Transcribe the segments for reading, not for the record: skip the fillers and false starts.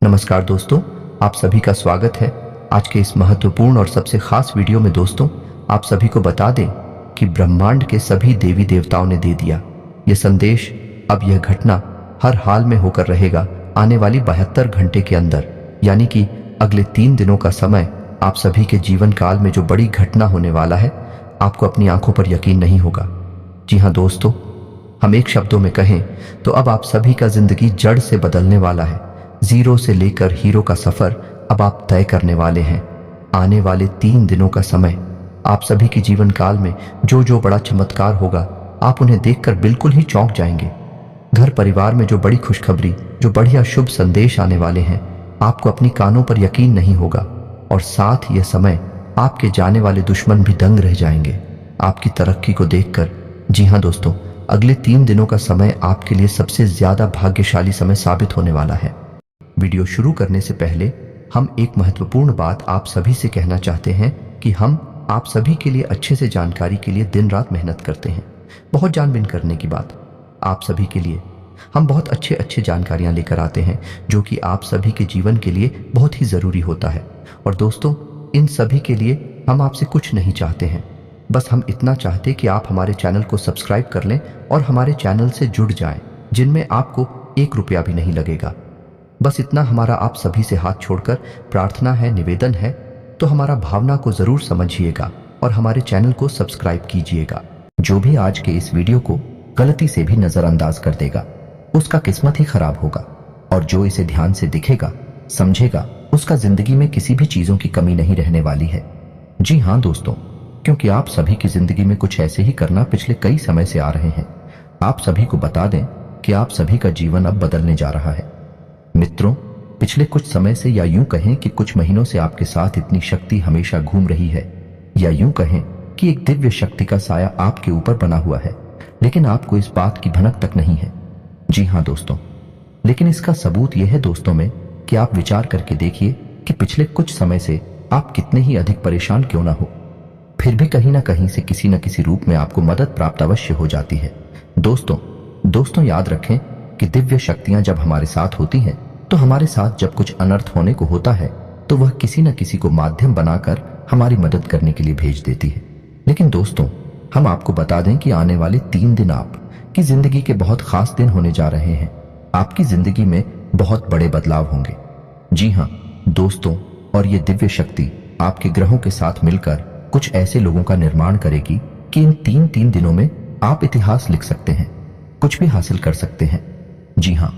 नमस्कार दोस्तों, आप सभी का स्वागत है आज के इस महत्वपूर्ण और सबसे खास वीडियो में। दोस्तों, आप सभी को बता दें कि ब्रह्मांड के सभी देवी देवताओं ने दे दिया यह संदेश। अब यह घटना हर हाल में होकर रहेगा आने वाली 72 घंटे के अंदर, यानी कि अगले 3 दिनों का समय। आप सभी के जीवन काल में जो बड़ी घटना होने वाला है, आपको अपनी आंखों पर यकीन नहीं होगा। जी हाँ दोस्तों, हम एक शब्दों में कहें तो अब आप सभी का जिंदगी जड़ से बदलने वाला है। जीरो से लेकर हीरो का सफर अब आप तय करने वाले हैं। आने वाले 3 दिनों का समय आप सभी के जीवन काल में जो बड़ा चमत्कार होगा, आप उन्हें देखकर बिल्कुल ही चौंक जाएंगे। घर परिवार में जो बड़ी खुशखबरी, जो बढ़िया शुभ संदेश आने वाले हैं, आपको अपनी कानों पर यकीन नहीं होगा। और साथ यह समय आपके जाने वाले दुश्मन भी दंग रह जाएंगे आपकी तरक्की को देखकर। जी हाँ दोस्तों, अगले 3 दिनों का समय आपके लिए सबसे ज्यादा भाग्यशाली समय साबित होने वाला है। वीडियो शुरू करने से पहले हम एक महत्वपूर्ण बात आप सभी से कहना चाहते हैं कि हम आप सभी के लिए अच्छे से जानकारी के लिए दिन रात मेहनत करते हैं। बहुत जानबीन करने की बात, आप सभी के लिए हम बहुत अच्छे जानकारियां लेकर आते हैं जो कि आप सभी के जीवन के लिए बहुत ही ज़रूरी होता है। और दोस्तों, इन सभी के लिए हम आपसे कुछ नहीं चाहते हैं, बस हम इतना चाहते कि आप हमारे चैनल को सब्सक्राइब कर लें और हमारे चैनल से जुड़ जाएं, जिनमें आपको 1 रुपया भी नहीं लगेगा। बस इतना हमारा आप सभी से हाथ छोड़कर प्रार्थना है, निवेदन है। तो हमारा भावना को जरूर समझिएगा और हमारे चैनल को सब्सक्राइब कीजिएगा। जो भी आज के इस वीडियो को गलती से भी नजरअंदाज कर देगा, उसका किस्मत ही खराब होगा। और जो इसे ध्यान से दिखेगा, समझेगा, उसका जिंदगी में किसी भी चीजों की कमी नहीं रहने वाली है। जी हाँ दोस्तों, क्योंकि आप सभी की जिंदगी में कुछ ऐसे ही करना पिछले कई समय से आ रहे हैं। आप सभी को बता दें कि आप सभी का जीवन अब बदलने जा रहा है। मित्रों, पिछले कुछ समय से, या यूं कहें कि कुछ महीनों से आपके साथ इतनी शक्ति हमेशा घूम रही है, या यूं कहें कि एक दिव्य शक्ति का साया आपके ऊपर बना हुआ है, लेकिन आपको इस बात की भनक तक नहीं है। जी हाँ दोस्तों, लेकिन इसका सबूत यह है दोस्तों में कि आप विचार करके देखिए कि पिछले कुछ समय से आप कितने ही अधिक परेशान क्यों ना हो, फिर भी कहीं ना कहीं से किसी न किसी रूप में आपको मदद प्राप्त अवश्य हो जाती है। दोस्तों याद रखें कि दिव्य शक्तियां जब हमारे साथ होती हैं, तो हमारे साथ जब कुछ अनर्थ होने को होता है, तो वह किसी न किसी को माध्यम बनाकर हमारी मदद करने के लिए भेज देती है। लेकिन दोस्तों, हम आपको बता दें कि आने वाले 3 दिन आपकी जिंदगी के बहुत खास दिन होने जा रहे हैं। आपकी जिंदगी में बहुत बड़े बदलाव होंगे। जी हाँ दोस्तों, और ये दिव्य शक्ति आपके ग्रहों के साथ मिलकर कुछ ऐसे लोगों का निर्माण करेगी कि इन 3 दिनों में आप इतिहास लिख सकते हैं, कुछ भी हासिल कर सकते हैं। जी हाँ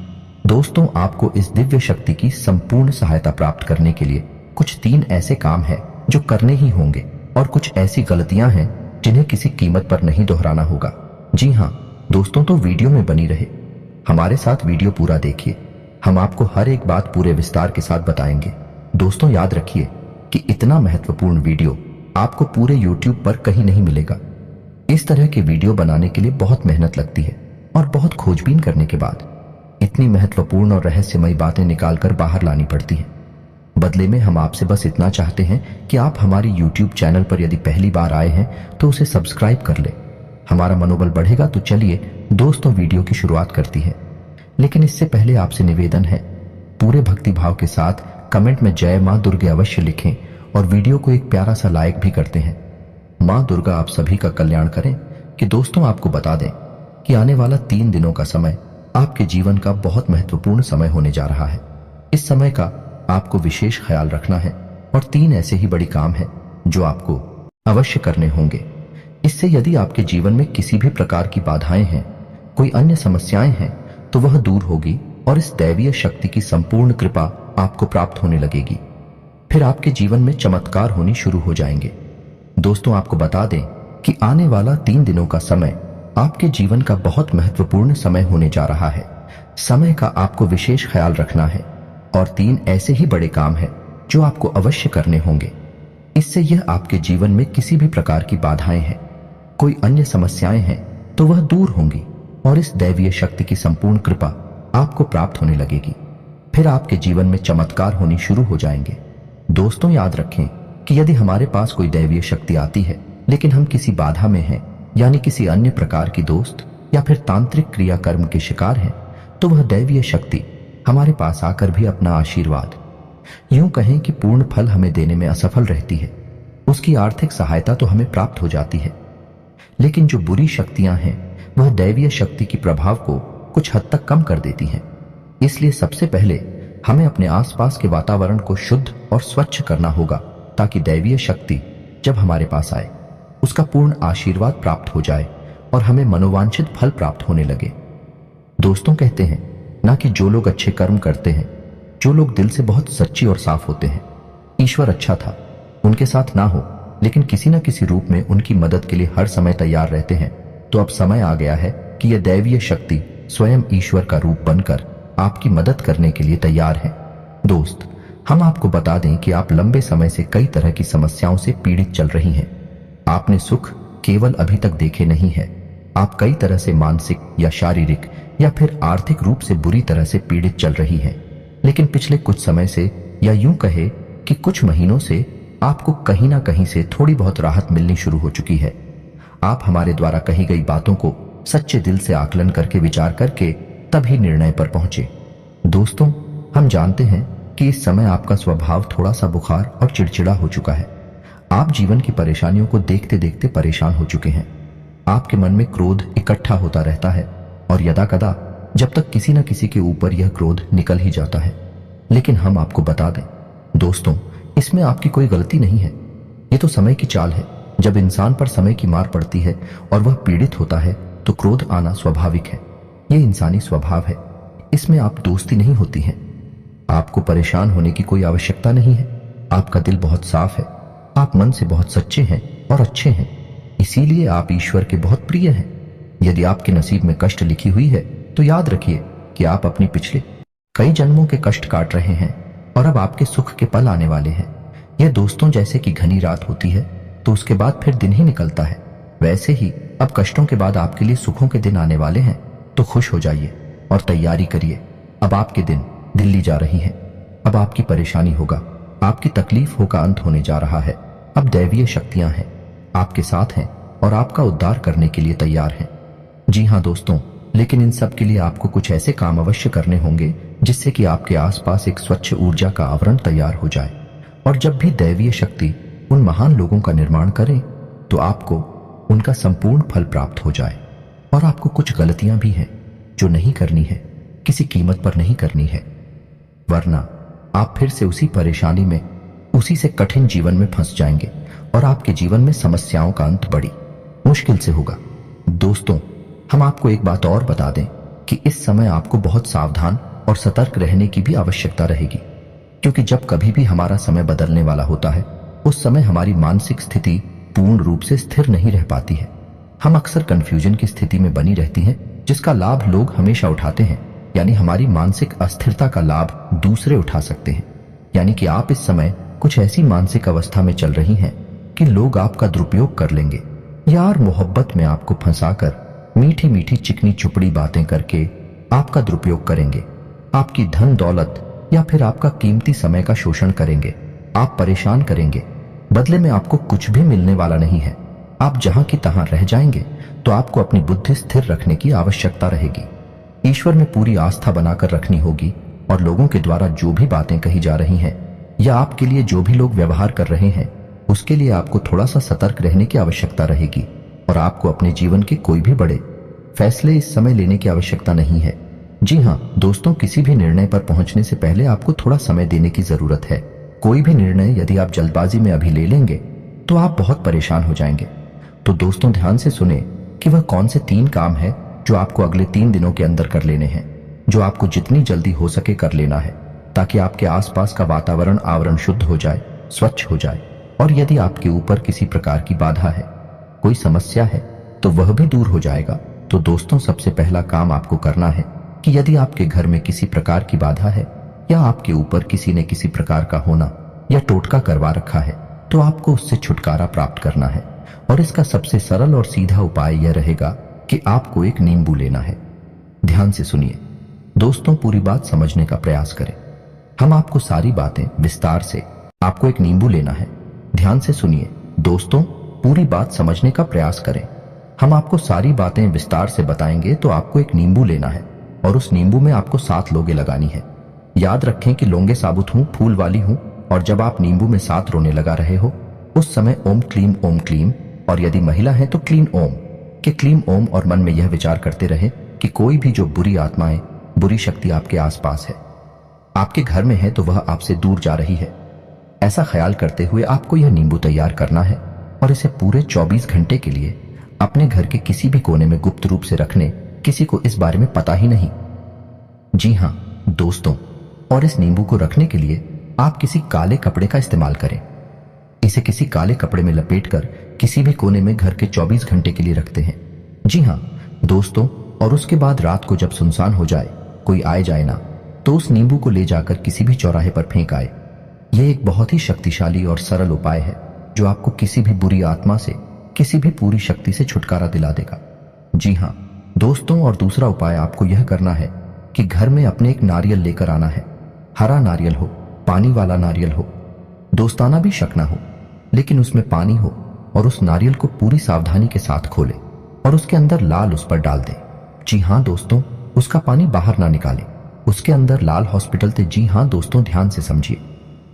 दोस्तों, आपको इस दिव्य शक्ति की संपूर्ण सहायता प्राप्त करने के लिए कुछ 3 ऐसे काम हैं जो करने ही होंगे, और कुछ ऐसी गलतियां हैं जिन्हें किसी कीमत पर नहीं दोहराना होगा। जी हाँ दोस्तों, तो वीडियो में बनी रहे, हमारे साथ वीडियो पूरा देखिए। हम आपको हर एक बात पूरे विस्तार के साथ बताएंगे। दोस्तों याद रखिए कि इतना महत्वपूर्ण वीडियो आपको पूरे YouTube पर कहीं नहीं मिलेगा। इस तरह के वीडियो बनाने के लिए बहुत मेहनत लगती है, और बहुत खोजबीन करने के बाद इतनी महत्वपूर्ण और रहस्यमयी बातें निकालकर बाहर लानी पड़ती हैं। बदले में हम आपसे बस इतना चाहते हैं कि आप हमारी YouTube चैनल पर यदि पहली बार आए हैं तो उसे सब्सक्राइब कर ले। हमारा मनोबल बढ़ेगा। तो चलिए दोस्तों, वीडियो की शुरुआत करती है। लेकिन इससे पहले आपसे निवेदन है, पूरे भक्तिभाव के साथ कमेंट में जय मां दुर्गे अवश्य लिखें, और वीडियो को एक प्यारा सा लाइक भी करते हैं। मां दुर्गा आप सभी का कल्याण करें। कि दोस्तों, आपको बता दें कि आने वाला 3 दिनों का समय आपके जीवन का बहुत महत्वपूर्ण समय होने जा रहा है। इस समय का आपको विशेष ख्याल रखना है, और 3 ऐसे ही बड़ी काम हैं जो आपको अवश्य करने होंगे। इससे यदि आपके जीवन में किसी भी प्रकार की बाधाएं हैं, कोई अन्य समस्याएं हैं, तो वह दूर होगी, और इस दैवीय शक्ति की संपूर्ण कृपा आपको प्राप्त होने लगेगी। फिर आपके जीवन में चमत्कार होनी शुरू हो जाएंगे। दोस्तों, आपको बता दें कि आने वाला 3 दिनों का समय आपके जीवन का बहुत महत्वपूर्ण समय होने जा रहा है। समय का आपको विशेष ख्याल रखना है, और 3 ऐसे ही बड़े काम हैं जो आपको अवश्य करने होंगे। इससे यह आपके जीवन में किसी भी प्रकार की बाधाएं हैं, कोई अन्य समस्याएं हैं, तो वह दूर होंगी, और इस दैवीय शक्ति की संपूर्ण कृपा आपको प्राप्त होने लगेगी। फिर आपके जीवन में चमत्कार होनी शुरू हो जाएंगे। दोस्तों याद रखें कि यदि हमारे पास कोई दैवीय शक्ति आती है, लेकिन हम किसी बाधा में हैं, यानी किसी अन्य प्रकार की दोस्त या फिर तांत्रिक क्रियाकर्म के शिकार हैं, तो वह दैवीय शक्ति हमारे पास आकर भी अपना आशीर्वाद, यूं कहें कि पूर्ण फल हमें देने में असफल रहती है। उसकी आर्थिक सहायता तो हमें प्राप्त हो जाती है, लेकिन जो बुरी शक्तियां हैं वह दैवीय शक्ति की प्रभाव को कुछ हद तक कम कर देती हैं। इसलिए सबसे पहले हमें अपने आसपास के वातावरण को शुद्ध और स्वच्छ करना होगा, ताकि दैवीय शक्ति जब हमारे पास आए उसका पूर्ण आशीर्वाद प्राप्त हो जाए और हमें मनोवांछित फल प्राप्त होने लगे। दोस्तों, कहते हैं ना कि जो लोग अच्छे कर्म करते हैं, जो लोग दिल से बहुत सच्ची और साफ होते हैं, ईश्वर अच्छा था उनके साथ ना हो लेकिन किसी न किसी रूप में उनकी मदद के लिए हर समय तैयार रहते हैं, तो अब समय आ गया है कि यह दैवीय शक्ति स्वयं ईश्वर का रूप बनकर आपकी मदद करने के लिए तैयार है। दोस्त, हम आपको बता दें कि आप लंबे समय से कई तरह की समस्याओं से पीड़ित चल रही हैं। आपने सुख केवल अभी तक देखे नहीं है, आप कई तरह से मानसिक या शारीरिक या फिर आर्थिक रूप से बुरी तरह से पीड़ित चल रही हैं। लेकिन पिछले कुछ समय से, या यूं कहे कि कुछ महीनों से, आपको कहीं ना कहीं से थोड़ी बहुत राहत मिलनी शुरू हो चुकी है। आप हमारे द्वारा कही गई बातों को सच्चे दिल से आकलन करके विचार करके तभी निर्णय पर पहुंचे। दोस्तों, हम जानते हैं कि इस समय आपका स्वभाव थोड़ा सा बुखार और चिड़चिड़ा हो चुका है। आप जीवन की परेशानियों को देखते देखते परेशान हो चुके हैं। आपके मन में क्रोध इकट्ठा होता रहता है और यदाकदा जब तक किसी न किसी के ऊपर यह क्रोध निकल ही जाता है। लेकिन हम आपको बता दें दोस्तों, इसमें आपकी कोई गलती नहीं है। ये तो समय की चाल है। जब इंसान पर समय की मार पड़ती है और वह पीड़ित होता है तो क्रोध आना स्वाभाविक है। ये इंसानी स्वभाव है। इसमें आप दोस्ती नहीं होती है। आपको परेशान होने की कोई आवश्यकता नहीं है। आपका दिल बहुत साफ है, आप मन से बहुत सच्चे हैं और अच्छे हैं, इसीलिए आप ईश्वर के बहुत प्रिय हैं। यदि आपके नसीब में कष्ट लिखी हुई है तो याद रखिए कि आप अपनी पिछले कई जन्मों के कष्ट काट रहे हैं और अब आपके सुख के पल आने वाले हैं। यह दोस्तों जैसे कि घनी रात होती है तो उसके बाद फिर दिन ही निकलता है, वैसे ही अब कष्टों के बाद आपके लिए सुखों के दिन आने वाले हैं। तो खुश हो जाइए और तैयारी करिए। अब आपके दिन दिल्ली जा रही हैं। अब आपकी परेशानी होगा, आपकी तकलीफों का अंत होने जा रहा है। अब दैवीय शक्तियां हैं, आपके साथ हैं और आपका उद्धार करने के लिए तैयार हैं। जी हाँ दोस्तों, लेकिन इन सब के लिए आपको कुछ ऐसे काम अवश्य करने होंगे जिससे कि आपके आसपास एक स्वच्छ ऊर्जा का आवरण तैयार हो जाए। और जब भी दैवीय शक्ति उन महान लोगों का निर्माण करें तो आपको उनका संपूर्ण फल प्राप्त हो जाए। और आपको कुछ गलतियां भी हैं जो नहीं करनी है, किसी कीमत पर नहीं करनी है, वरना आप फिर से उसी परेशानी में, उसी से कठिन जीवन में फंस जाएंगे और आपके जीवन में समस्याओं का अंत बड़ी मुश्किल से होगा। दोस्तों, हम आपको एक बात और बता दें कि इस समय आपको बहुत सावधान और सतर्क रहने की भी आवश्यकता रहेगी, क्योंकि जब कभी भी हमारा समय बदलने वाला होता है उस समय हमारी मानसिक स्थिति पूर्ण रूप से स्थिर नहीं रह पाती है। हम अक्सर कंफ्यूजन की स्थिति में बनी रहती हैं, जिसका लाभ लोग हमेशा उठाते हैं। यानी हमारी मानसिक अस्थिरता का लाभ दूसरे उठा सकते हैं। यानी कि आप इस समय कुछ ऐसी मानसिक अवस्था में चल रही हैं कि लोग आपका दुरुपयोग कर लेंगे, यार मोहब्बत में आपको फंसाकर मीठी मीठी चिकनी चुपड़ी बातें करके आपका दुरुपयोग करेंगे, आपकी धन दौलत या फिर आपका कीमती समय का शोषण करेंगे, आप परेशान करेंगे। बदले में आपको कुछ भी मिलने वाला नहीं है। आप जहां की तहां रह जाएंगे। तो आपको अपनी बुद्धि स्थिर रखने की आवश्यकता रहेगी। ईश्वर में पूरी आस्था बनाकर रखनी होगी और लोगों के द्वारा जो भी बातें कही जा रही हैं या आपके लिए जो भी लोग व्यवहार कर रहे हैं उसके लिए आपको थोड़ा सा सतर्क रहने की आवश्यकता रहेगी। और आपको अपने जीवन के कोई भी बड़े फैसले इस समय लेने की आवश्यकता नहीं है। जी हाँ दोस्तों, किसी भी निर्णय पर पहुंचने से पहले आपको थोड़ा समय देने की जरूरत है। कोई भी निर्णय यदि आप जल्दबाजी में अभी ले लेंगे तो आप बहुत परेशान हो जाएंगे। तो दोस्तों, ध्यान से सुने कि वह कौन से 3 काम है जो आपको अगले 3 दिनों के अंदर कर लेने हैं, जो आपको जितनी जल्दी हो सके कर लेना है, ताकि आपके आसपास का वातावरण आवरण शुद्ध हो जाए, स्वच्छ हो जाए। और यदि आपके ऊपर किसी प्रकार की बाधा है, कोई समस्या है, तो वह भी दूर हो जाएगा। तो दोस्तों, सबसे पहला काम आपको करना है कि यदि आपके घर में किसी प्रकार की बाधा है या आपके ऊपर किसी ने किसी प्रकार का होना या टोटका करवा रखा है तो आपको उससे छुटकारा प्राप्त करना है। और इसका सबसे सरल और सीधा उपाय यह रहेगा कि आपको एक नींबू लेना है। ध्यान से सुनिए दोस्तों, पूरी बात समझने का प्रयास करें। हम आपको सारी बातें विस्तार से, आपको एक नींबू लेना है। ध्यान से सुनिए दोस्तों, पूरी बात समझने का प्रयास करें। हम आपको सारी बातें विस्तार से बताएंगे। तो आपको एक नींबू लेना है और उस नींबू में आपको 7 लोगे लगानी है। याद रखें कि लौंगे साबुत हूं, फूल वाली हूं, और जब आप नींबू में साथ रोने लगा रहे हो उस समय ओम क्लीम, और यदि महिला है तो क्लीन ओम के क्लीम ओम, और मन में यह विचार करते रहे कि कोई भी जो बुरी आत्माएं, बुरी शक्ति आपके आसपास है, आपके घर में है, तो वह आपसे दूर जा रही है। ऐसा ख्याल करते हुए आपको यह नींबू तैयार करना है और इसे पूरे 24 घंटे के लिए अपने घर के किसी भी कोने में गुप्त रूप से रखने, किसी को इस बारे में पता ही नहीं। जी हां दोस्तों, और इस नींबू को रखने के लिए आप किसी काले कपड़े का इस्तेमाल करें। इसे किसी काले कपड़े में लपेटकर किसी भी कोने में घर के 24 घंटे के लिए रखते हैं। जी हां दोस्तों, और उसके बाद रात को जब सुनसान हो जाए, कोई आए जाए ना, तो उस नींबू को ले जाकर किसी भी चौराहे पर फेंक आए। यह एक बहुत ही शक्तिशाली और सरल उपाय है जो आपको किसी भी बुरी आत्मा से, किसी भी पूरी शक्ति से छुटकारा दिला देगा। जी हां दोस्तों, और दूसरा उपाय आपको यह करना है कि घर में अपने एक नारियल लेकर आना है। हरा नारियल हो, पानी वाला नारियल हो, दोस्ताना भी शक ना हो, लेकिन उसमें पानी हो, और उस नारियल को पूरी सावधानी के साथ खोले और उसके अंदर लाल उस पर डाल दें। जी हां दोस्तों, उसका पानी बाहर ना निकालें, उसके अंदर लाल हॉस्पिटल थे। जी हां दोस्तों, ध्यान से समझिए।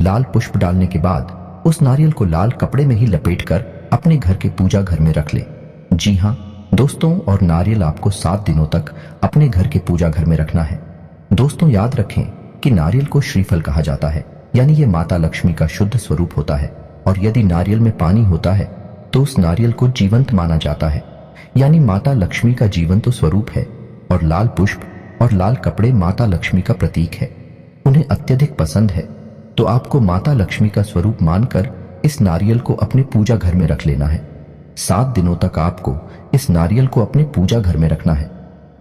लाल पुष्प डालने के बाद उस नारियल को लाल कपड़े में ही लपेटकर अपने घर के पूजा घर में रख ले। जी हां दोस्तों, और नारियल आपको 7 दिनों तक अपने घर के पूजा घर में रखना है। दोस्तों याद रखें कि नारियल को श्रीफल कहा जाता है, यानी ये माता लक्ष्मी का शुद्ध स्वरूप होता है, और यदि नारियल में पानी होता है तो उस नारियल को जीवंत माना जाता है, यानी माता लक्ष्मी का जीवंत स्वरूप है। और लाल पुष्प और लाल कपड़े माता लक्ष्मी का प्रतीक है, उन्हें अत्यधिक पसंद है, तो आपको माता लक्ष्मी का स्वरूप मानकर इस नारियल को अपने पूजा घर में रख लेना है। 7 दिनों तक आपको इस नारियल को अपने पूजा घर में रखना है।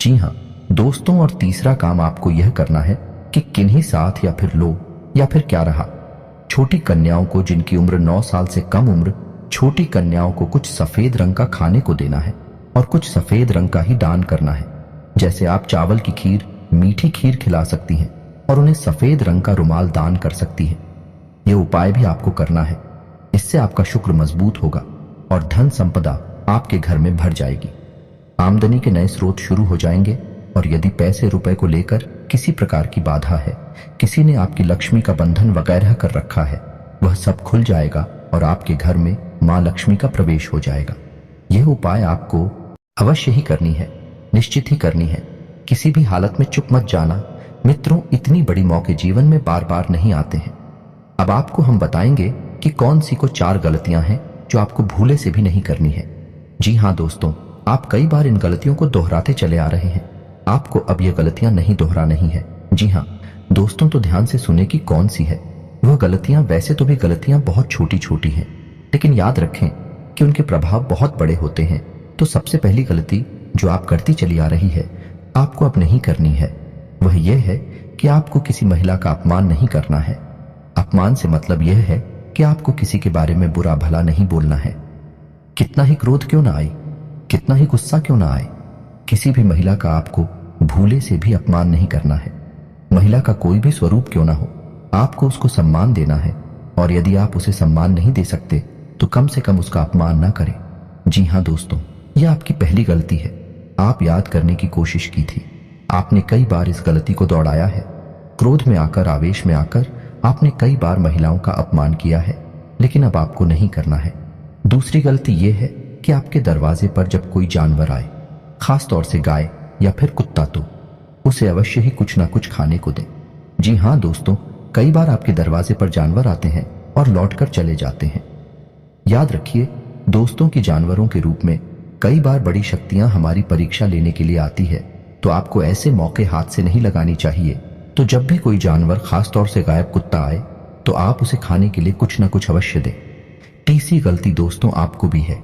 जी हां दोस्तों, और तीसरा काम आपको यह करना है कि किन्हीं साथ या फिर लो, या फिर क्या रहा, छोटी कन्याओं को जिनकी उम्र 9 साल से कम उम्र, छोटी कन्याओं को कुछ सफेद रंग का खाने को देना है और कुछ सफेद रंग का ही दान करना है। जैसे आप चावल की खीर, मीठी खीर खिला सकती हैं और उन्हें सफेद रंग का रुमाल दान कर सकती हैं। यह उपाय भी आपको करना है, इससे आपका शुक्र मजबूत होगा और धन संपदा आपके घर में भर जाएगी। आमदनी के नए स्रोत शुरू हो जाएंगे, और यदि पैसे रुपए को लेकर किसी प्रकार की बाधा है, किसी ने आपकी लक्ष्मी का बंधन वगैरह कर रखा है, वह सब खुल जाएगा और आपके घर में मां लक्ष्मी का प्रवेश हो जाएगा। यह उपाय आपको अवश्य ही करनी है, निश्चित ही करनी है। किसी भी हालत में चुप मत जाना मित्रों, इतनी बड़ी मौके जीवन में बार बार नहीं आते हैं। अब आपको हम बताएंगे कि कौन सी को 4 गलतियां हैं जो आपको भूले से भी नहीं करनी है। जी हां दोस्तों, आप कई बार इन गलतियों को दोहराते चले आ रहे हैं, आपको अब ये गलतियां नहीं दोहरानी है। जी हां दोस्तों, तो ध्यान से सुने कि कौन सी है वह गलतियां। वैसे तो भी गलतियां बहुत छोटी छोटी हैं, लेकिन याद रखें कि उनके प्रभाव बहुत बड़े होते हैं। तो सबसे पहली गलती जो आप करती चली आ रही है, आपको अब नहीं करनी है, वह यह है कि आपको किसी महिला का अपमान नहीं करना है। अपमान से मतलब यह है कि आपको किसी के बारे में बुरा भला नहीं बोलना है। कितना ही क्रोध क्यों ना आए, कितना ही गुस्सा क्यों ना आए, किसी भी महिला का आपको भूले से भी अपमान नहीं करना है। महिला का कोई भी स्वरूप क्यों ना हो, आपको उसको सम्मान देना है, और यदि आप उसे सम्मान नहीं दे सकते तो कम से कम उसका अपमान ना करें। जी हां दोस्तों, यह आपकी पहली गलती है। आप याद करने की कोशिश की थी, आपने कई बार इस गलती को दौड़ाया है। क्रोध में आकर, आवेश में आकर आपने कई बार महिलाओं का अपमान किया है, लेकिन अब आपको नहीं करना है। दूसरी गलती यह है कि आपके दरवाजे पर जब कोई जानवर आए, खास तौर से गाय या फिर कुत्ता, तो उसे अवश्य ही कुछ ना कुछ खाने को दें। जी हां दोस्तों, कई बार आपके दरवाजे पर जानवर आते हैं और लौटकर चले जाते हैं। याद रखिए दोस्तों कि जानवरों के रूप में कई बार बड़ी शक्तियां हमारी परीक्षा लेने के लिए आती है, तो आपको ऐसे मौके हाथ से नहीं लगानी चाहिए। तो जब भी कोई जानवर, खासतौर से गायब कुत्ता आए, तो आप उसे खाने के लिए कुछ ना कुछ अवश्य दें। तीसरी गलती दोस्तों आपको भी है,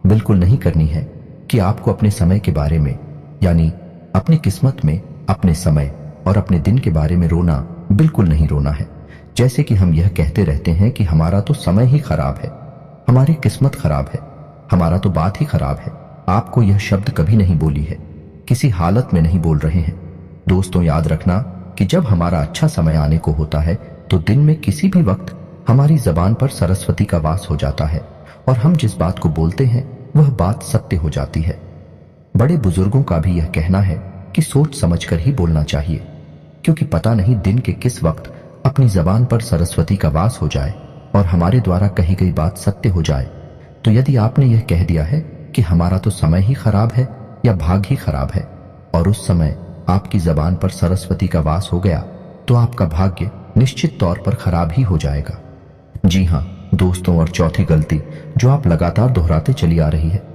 बिल्कुल नहीं करनी है कि आपको अपने समय के बारे में, यानी अपनी किस्मत में, अपने समय और अपने दिन के बारे में रोना बिल्कुल नहीं रोना है। जैसे कि हम यह कहते रहते हैं कि हमारा तो समय ही खराब है, हमारी किस्मत खराब है, हमारा तो बात ही खराब है। आपको यह शब्द कभी नहीं बोली है, किसी हालत में नहीं बोल रहे हैं। दोस्तों याद रखना कि जब हमारा अच्छा समय आने को होता है, तो दिन में किसी भी वक्त हमारी जबान पर सरस्वती का वास हो जाता है, और हम जिस बात को बोलते हैं वह बात सत्य हो जाती है। बड़े बुजुर्गों का भी यह कहना है कि सोच समझकर ही बोलना चाहिए, क्योंकि पता नहीं दिन के किस वक्त अपनी जबान पर सरस्वती का वास हो जाए और हमारे द्वारा कही गई बात सत्य हो जाए। तो यदि आपने यह कह दिया है कि हमारा तो समय ही खराब है या भाग ही खराब है, और उस समय आपकी जबान पर सरस्वती का वास हो गया, तो आपका भाग्य निश्चित तौर पर खराब ही हो जाएगा। जी हाँ दोस्तों, और चौथी गलती जो आप लगातार दोहराते चली आ रही है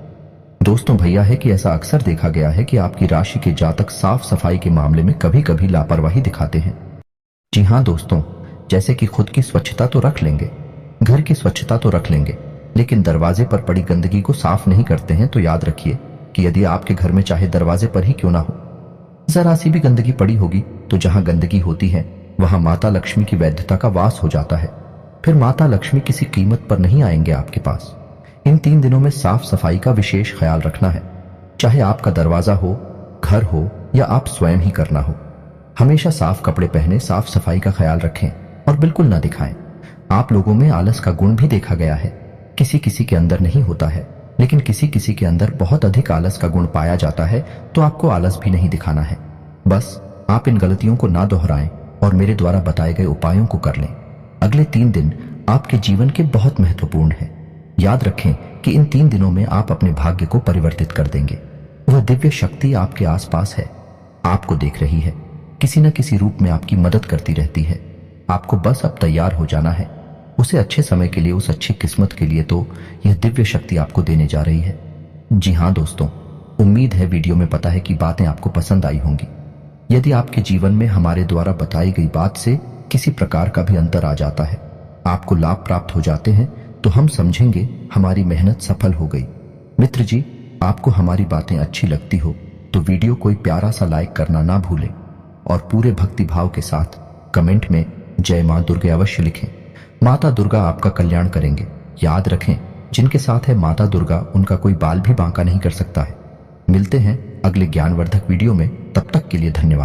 दोस्तों भैया है कि ऐसा अक्सर देखा गया है कि आपकी राशि के जातक साफ सफाई के मामले में कभी कभी लापरवाही दिखाते हैं। जी हाँ दोस्तों, जैसे कि खुद की स्वच्छता तो रख लेंगे, घर की स्वच्छता तो रख लेंगे, लेकिन दरवाजे पर पड़ी गंदगी को साफ नहीं करते हैं, तो याद रखिए कि यदि आपके घर में चाहे दरवाजे पर ही क्यों ना हो, जरा सी भी गंदगी पड़ी होगी, तो जहां गंदगी होती है वहां माता लक्ष्मी की वैधता का वास हो जाता है। फिर माता लक्ष्मी किसी कीमत पर नहीं आएंगे आपके पास। इन 3 दिनों में साफ सफाई का विशेष ख्याल रखना है, चाहे आपका दरवाजा हो, घर हो या आप स्वयं ही करना हो। हमेशा साफ कपड़े पहने, साफ सफाई का ख्याल रखें और बिल्कुल ना दिखाएं। आप लोगों में आलस का गुण भी देखा गया है, किसी किसी के अंदर नहीं होता है, लेकिन किसी किसी के अंदर बहुत अधिक आलस का गुण पाया जाता है, तो आपको आलस भी नहीं दिखाना है। बस आप इन गलतियों को ना दोहराएं और मेरे द्वारा बताए गए उपायों को कर लें। अगले 3 दिन आपके जीवन के बहुत महत्वपूर्ण हैं। याद रखें कि इन 3 दिनों में आप अपने भाग्य को परिवर्तित कर देंगे। वह दिव्य शक्ति आपके आसपास है, आपको देख रही है, किसी न किसी रूप में आपकी मदद करती रहती है। आपको बस अब तैयार हो जाना है उसे अच्छे समय के लिए, उस अच्छी किस्मत के लिए तो यह दिव्य शक्ति आपको देने जा रही है। जी हाँ दोस्तों, उम्मीद है वीडियो में पता है कि बातें आपको पसंद आई होंगी। यदि आपके जीवन में हमारे द्वारा बताई गई बात से किसी प्रकार का भी अंतर आ जाता है, आपको लाभ प्राप्त हो जाते हैं, तो हम समझेंगे हमारी मेहनत सफल हो गई। मित्र जी, आपको हमारी बातें अच्छी लगती हो तो वीडियो को प्यारा सा लाइक करना ना भूलें और पूरे भक्ति भाव के साथ कमेंट में जय मां दुर्गे अवश्य लिखें। माता दुर्गा आपका कल्याण करेंगे। याद रखें, जिनके साथ है माता दुर्गा उनका कोई बाल भी बांका नहीं कर सकता है। मिलते हैं अगले ज्ञानवर्धक वीडियो में, तब तक के लिए धन्यवाद।